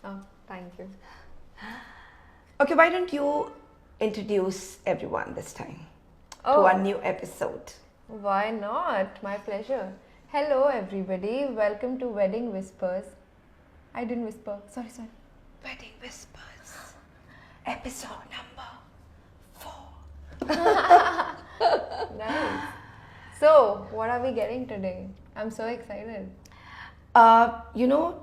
Oh, thank you. Okay, why don't you introduce everyone this time to Oh, our new episode? why not? My pleasure. Hello, everybody. Welcome to Wedding Whispers. I didn't whisper. Sorry. Wedding Whispers, episode number 4. Nice. So, what are we getting today? I'm so excited.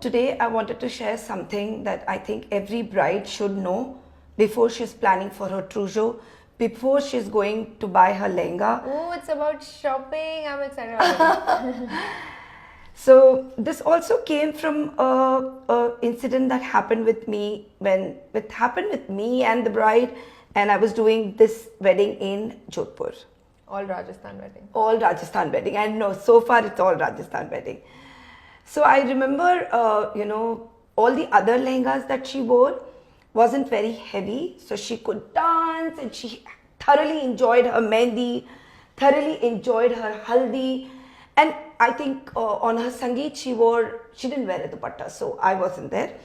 Today I wanted to share something that I think every bride should know before she's planning for her trousseau, before she's going to buy her lehenga. Oh, it's about shopping. I'm excited about it. So this also came from a incident that happened with me when it happened with me and the bride, and I was doing this wedding in Jodhpur. All Rajasthan wedding. All Rajasthan wedding. I know so far it's all Rajasthan wedding. So I remember, all the other lehengas that she wore wasn't very heavy, so she could dance and she thoroughly enjoyed her mehndi, thoroughly enjoyed her haldi, and I think on her sangeet she didn't wear a dupatta, so I wasn't there.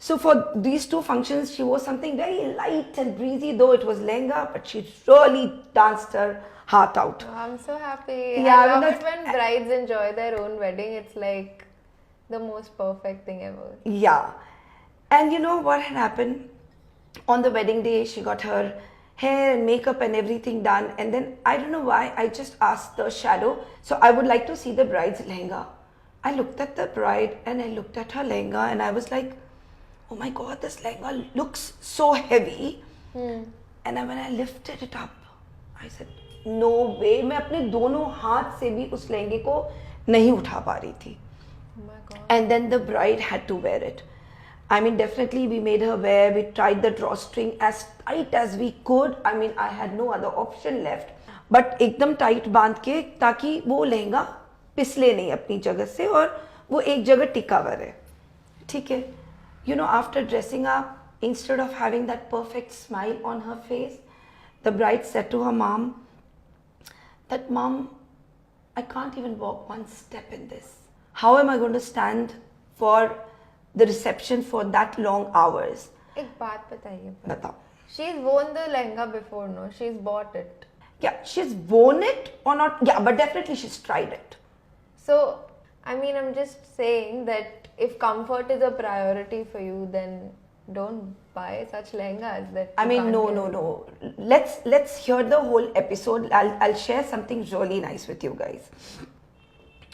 So for these two functions, she wore something very light and breezy, though it was lehenga, but she really danced her heart out. Oh, I'm so happy. Yeah, I I mean, love it when brides enjoy their own wedding. It's like the most perfect thing ever. Yeah. And you know what had happened? On the wedding day, she got her hair and makeup and everything done. And then I don't know why, I just asked the shadow, so I would like to see the bride's lehenga. I looked at the bride and I looked at her lehenga and I was like, oh my God, this lehenga looks so heavy. And then when I lifted it up, I said, no way, मैं अपने दोनों हाथ से भी उस लहंगे को नहीं उठा पा रही थी. Oh my God. And then the bride had to wear it. I mean, definitely we made her wear, we tried the drawstring as tight as we could. I mean, I had no other option left. But एकदम tight बांध के ताकि वो लहंगा पिसले नहीं अपनी जगह से और वो एक जगह टिका हुआ रहे. ठीक है. After dressing up, instead of having that perfect smile on her face, the bride said to her mom that, Mom, I can't even walk one step in this. How am I going to stand for the reception for that long hours? एक बात बताइए. बताओ. She's worn the lehenga before, no? She's bought it. Yeah, she's worn it or not. Yeah, but definitely she's tried it. So, I mean, I'm just saying that if comfort is a priority for you, then don't buy such lehengas that I you mean, can't no. carry. Let's hear the whole episode. I'll share something really nice with you guys.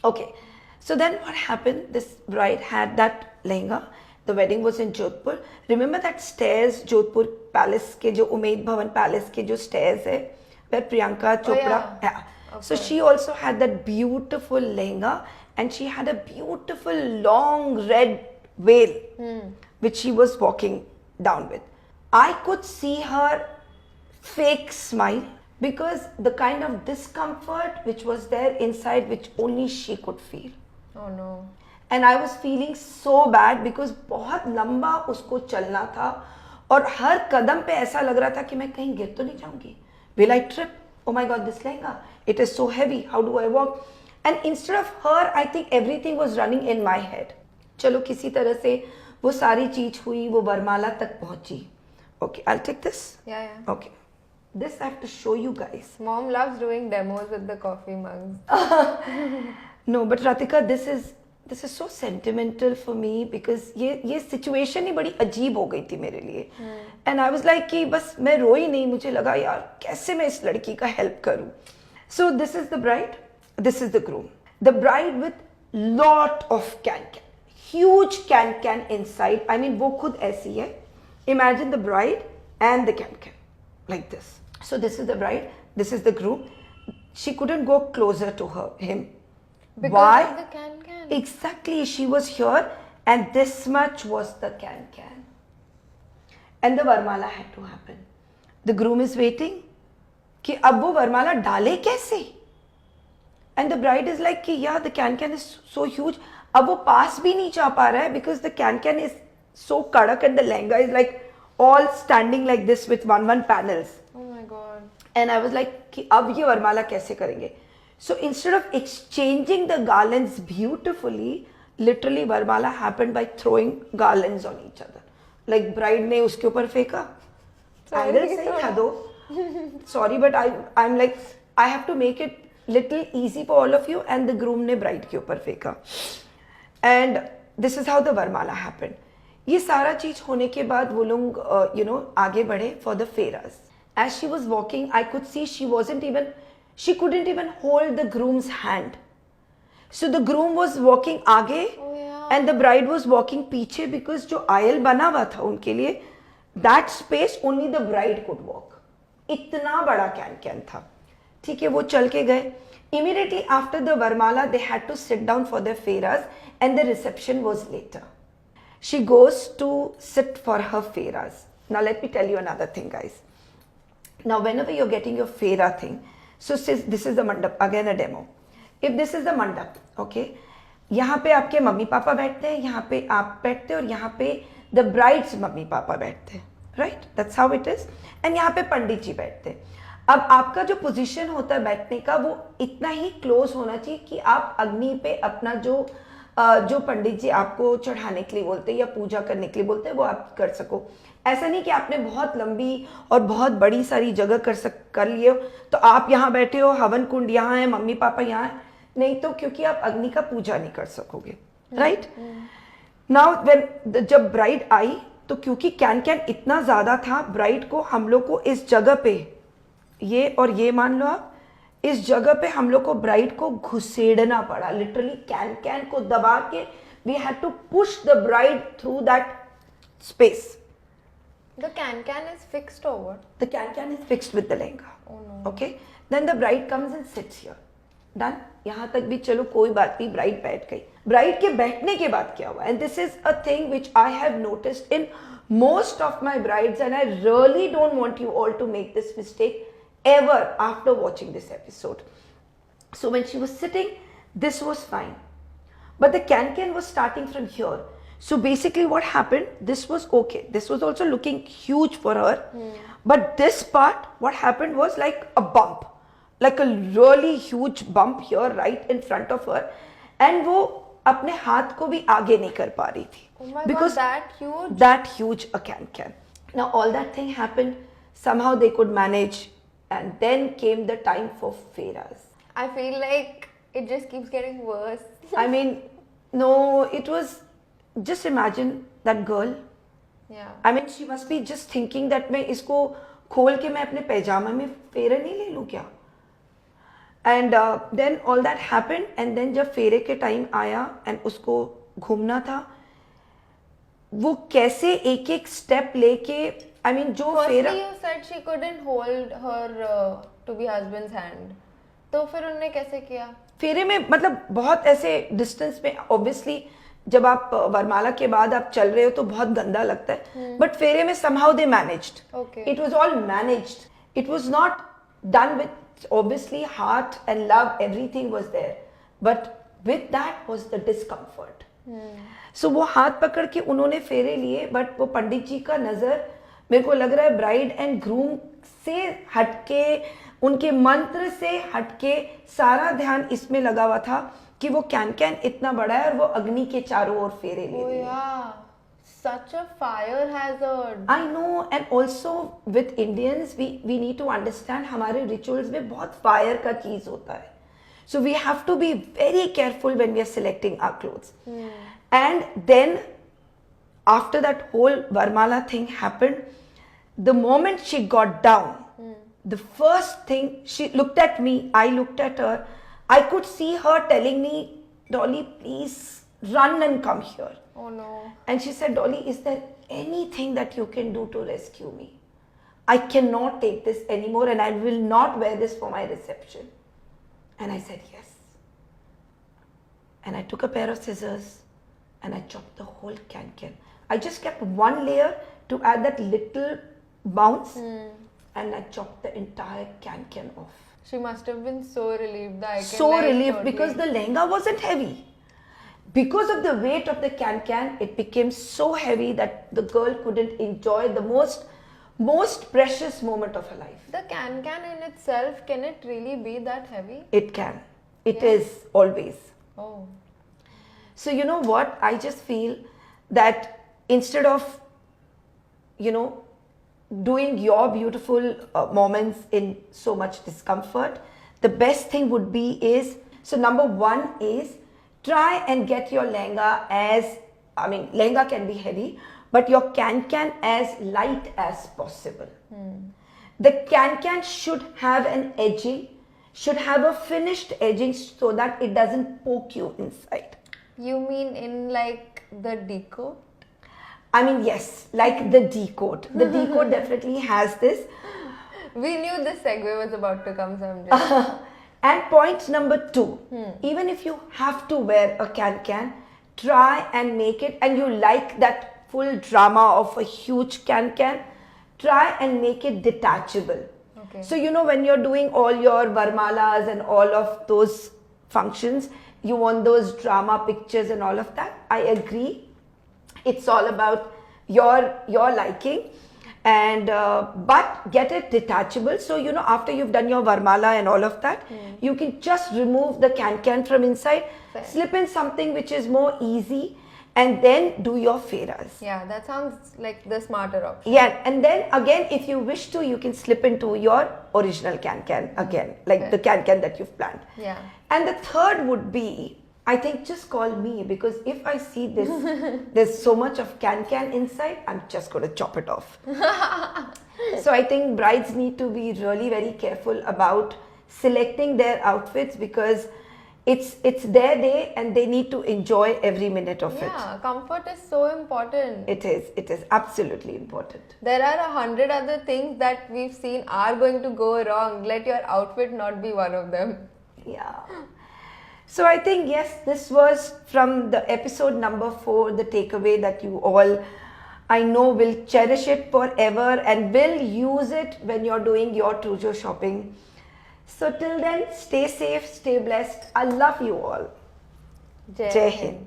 Okay, so then what happened? This bride had that lehenga. The wedding was in Jodhpur. Remember that stairs, Jodhpur Palace के जो Umaid Bhawan Palace के जो stairs है, where Priyanka Chopra. yeah. So Okay. she also had that beautiful lehenga, and she had a beautiful long red veil, which she was walking down with. I could see her fake smile because the kind of discomfort which was there inside, which only she could feel. Oh no. And I was feeling so bad because बहुत लंबा उसको चलना था और हर कदम पे ऐसा लग रहा था कि मैं कहीं गिर तो नहीं जाऊंगी. Will I trip? Oh my God, this lehenga. It is so heavy. How do I walk? And instead of her, I think everything was running in my head. चलो किसी तरह से वो सारी चीज हुई, वो वरमाला तक पहुंची. Okay, I'll take this. Yeah. Okay. This I have to show you guys. Mom loves doing demos with the coffee mugs. No, but Ratika, this is so sentimental for me because ये situation ही बड़ी अजीब हो गई थी मेरे लिए. And I was like कि बस मैं रोई नहीं, मुझे लगा यार कैसे मैं इस लड़की का help करूं. So this is the bride, this is the groom. The bride with lot of can, huge can inside. I mean वो खुद ऐसी है. Imagine the bride and the can like this. So this is the bride, this is the groom. She couldn't go closer to him. Because Why? of the can. Exactly, she was here and this much was the can. And the Varmala had to happen. The groom is waiting कि अब वो Varmala डाले कैसे? And the bride is like कि yeah, the can is so huge. अब वो पास भी नहीं जा पा रहा है because the can is so kadak and the lehenga is like all standing like this with one panels. Oh my God. And I was like कि अब ये Varmala कैसे करेंगे? So instead of exchanging the garlands beautifully, literally Varmala happened by throwing garlands on each other. Like bride ने उसके ऊपर फेंका. Angle सही था दो. Sorry, but I'm like, I have to make it little easy for all of you, and the groom ने bride के ऊपर फेंका. And this is how the Varmala happened. ये सारा चीज होने के बाद वो लोग आगे बढ़े for the Faras. As she was walking, I could see she couldn't even hold the groom's hand. So the groom was walking आगे, and the bride was walking पीछे, because जो aisle बना हुआ था उनके लिए, that space only the bride could walk. इतना बड़ा कैन था. ठीक है, वो चल के गए. Immediately after the Varmala, they had to sit down for their Faras, and the reception was later. She goes to sit for her Faras. Now let me tell you another thing, guys. Now whenever you're getting your Fera thing, so this is the mandap, again a demo. If this is the mandap, okay, यहाँ पे आपके mummy papa बैठते हैं, यहाँ पे आप बैठते हैं, और यहाँ पे the bride's मम्मी पापा बैठते हैं, right? That's how it is. And यहाँ पे पंडित जी बैठते हैं. अब आपका जो पोजीशन होता है बैठने का, वो इतना ही क्लोज होना चाहिए कि आप अग्नि पे अपना जो पंडित जी आपको चढ़ाने के लिए बोलते हैं या पूजा करने के लिए बोलते हैं, वो आप कर सको. ऐसा नहीं कि आपने बहुत लंबी और बहुत बड़ी सारी जगह कर लिए हो, तो आप यहाँ बैठे हो, हवन कुंड यहाँ है, मम्मी पापा यहाँ है, नहीं तो, क्योंकि आप अग्नि का पूजा नहीं कर सकोगे, राइट? नाउ जब ब्राइड आई, तो क्योंकि कैन इतना ज्यादा था, ब्राइड को, हम लोग को इस जगह पे, ये और ये मान लो आप, इस जगह पे हम लोग को ब्राइड को घुसेड़ना पड़ा, लिटरली कैन को दबा के. We had to push the bride through that space. The can is fixed or what? The can is fixed with the lehenga. Oh no. Okay. Then the bride comes and sits here. Done. यहाँ तक भी चलो कोई बात नहीं, bride बैठ गई. Bride के बैठने के बाद क्या हुआ? And this is a thing which I have noticed in most of my brides, and I really don't want you all to make this mistake ever after watching this episode. So when she was sitting, this was fine, but the can was starting from here. So basically what happened, this was okay. This was also looking huge for her. But this part, what happened was like a bump. Like a really huge bump here right in front of her. And वो अपने हाथ को भी आगे नहीं कर पा रही थी. Oh my because God, that huge? That huge a can. Now all that thing happened. Somehow they could manage. And then came the time for Faras. I feel like it just keeps getting worse. I mean, no, it was... Just imagine that girl. Yeah. I mean, she must be just thinking that मैं इसको खोल के मैं अपने पैजामा में फेरे नहीं ले लूँ क्या? And then all that happened, and then जब फेरे के टाइम आया and उसको घूमना था, वो कैसे एक एक स्टेप लेके, I mean जो फेरा. Firstly, you said she couldn't hold her to be husband's hand. तो फिर उन्होंने कैसे किया? फेरे में मतलब बहुत ऐसे डिस्टेंस में, ऑब्वियसली जब आप वरमाला के बाद आप चल रहे हो तो बहुत गंदा लगता है, बट फेरे में somehow they managed. Okay. It was all managed. It was not done with obviously heart and love. Everything was there, but with that was the discomfort. So वो हाथ पकड़ के उन्होंने फेरे लिए, बट वो पंडित जी का नजर मेरे को लग रहा है ब्राइड एंड ग्रूम से हटके, उनके मंत्र से हटके सारा ध्यान इसमें लगा हुआ था कि वो कैन इतना बड़ा है और वो अग्नि के चारों ओर फेरे ले रही है. Yeah. Such a fire hazard. I know, and also with Indians we need to understand हमारे rituals में बहुत fire का चीज होता है. So we have to be very careful when we are selecting our clothes. And then after that whole Varmala thing happened, the moment she got down, the first thing, she looked at me, I looked at her, I could see her telling me, Dolly, please run and come here. Oh no. And she said, Dolly, is there anything that you can do to rescue me? I cannot take this anymore and I will not wear this for my reception. And I said, yes. And I took a pair of scissors and I chopped the whole can. I just kept one layer to add that little bounce and I chopped the entire can off. She must have been so relieved. So relieved because the lehenga wasn't heavy. Because of the weight of the can, it became so heavy that the girl couldn't enjoy the most precious moment of her life. The can in itself, can it really be that heavy? It can. It is always. Oh. So you know what? I just feel that instead of, you know, doing your beautiful moments in so much discomfort, the best thing would be is, so number one is try and get your lehenga as, I mean, lehenga can be heavy, but your can as light as possible. The can should have an edging, should have a finished edging so that it doesn't poke you inside. You mean in like the deco? I mean, yes, like the decode. The decode definitely has this. We knew this segue was about to come, so I'm just... And point number two, even if you have to wear a can, try and make it, and you like that full drama of a huge can, try and make it detachable. Okay. So, you know, when you're doing all your Varmalas and all of those functions, you want those drama pictures and all of that. I agree. It's all about your liking, and but get it detachable. So, you know, after you've done your Varmala and all of that, you can just remove the can from inside, Fair. slip in something which is more easy, and then do your Faras. Yeah, that sounds like the smarter option. Yeah, and then again, if you wish to, you can slip into your original can again, like the can that you've planned. Yeah. And the third would be, I think, just call me, because if I see this, there's so much of can inside, I'm just going to chop it off. So I think brides need to be really very careful about selecting their outfits, because it's their day and they need to enjoy every minute of it. Yeah, comfort is so important. It is absolutely important. There are 100 other things that we've seen are going to go wrong. Let your outfit not be one of them. Yeah. So I think, yes, this was from the episode number 4, the takeaway that you all, I know, will cherish it forever and will use it when you're doing your Tujo shopping. So till then, stay safe, stay blessed. I love you all. Jai Jai Hind. Hind.